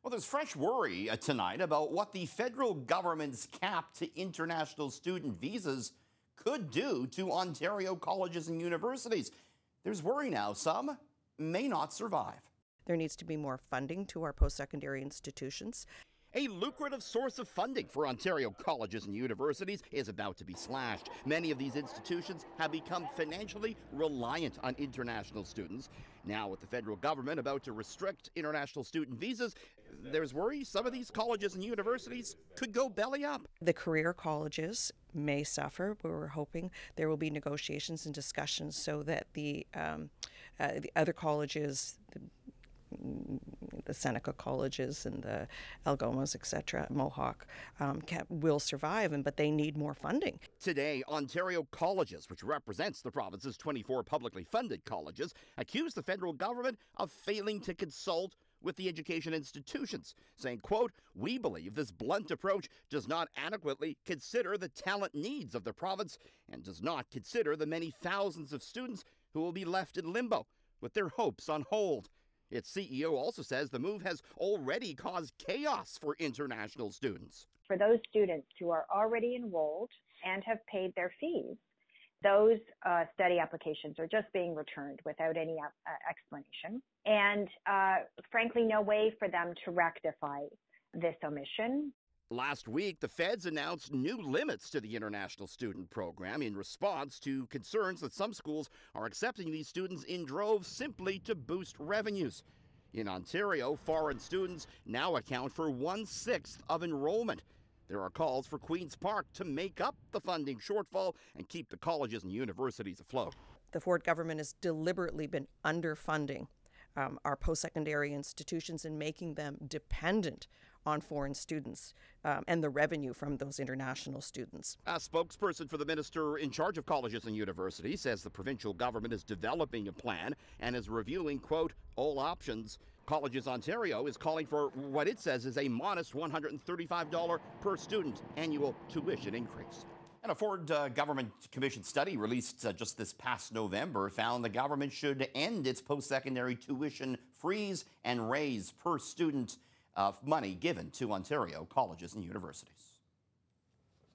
Well, there's fresh worry tonight about what the federal government's cap to international student visas could do to Ontario colleges and universities. There's worry now some may not survive. There needs to be more funding to our post-secondary institutions. A lucrative source of funding for Ontario colleges and universities is about to be slashed. Many of these institutions have become financially reliant on international students. Now, with the federal government about to restrict international student visas, there's worry some of these colleges and universities could go belly up. The career colleges may suffer. We're hoping there will be negotiations and discussions so that the other colleges, the Seneca colleges and the Algomas, etc., Mohawk, will survive, but they need more funding. Today, Ontario colleges, which represents the province's 24 publicly funded colleges, accuse the federal government of failing to consult with the education institutions, saying, quote, "We believe this blunt approach does not adequately consider the talent needs of the province and does not consider the many thousands of students who will be left in limbo with their hopes on hold." Its CEO also says the move has already caused chaos for international students. For those students who are already enrolled and have paid their fees, those study applications are just being returned without any explanation. And frankly, no way for them to rectify this omission. Last week, the feds announced new limits to the international student program in response to concerns that some schools are accepting these students in droves simply to boost revenues. In Ontario, foreign students now account for 1/6 of enrollment. There are calls for Queen's Park to make up the funding shortfall and keep the colleges and universities afloat. The Ford government has deliberately been underfunding our post-secondary institutions and making them dependent on foreign students and the revenue from those international students. A spokesperson for the minister in charge of colleges and universities says the provincial government is developing a plan and is reviewing, quote, all options. Colleges Ontario is calling for what it says is a modest $135 per student annual tuition increase. And a Ford government commission study released just this past November found the government should end its post-secondary tuition freeze and raise per student money given to Ontario colleges and universities.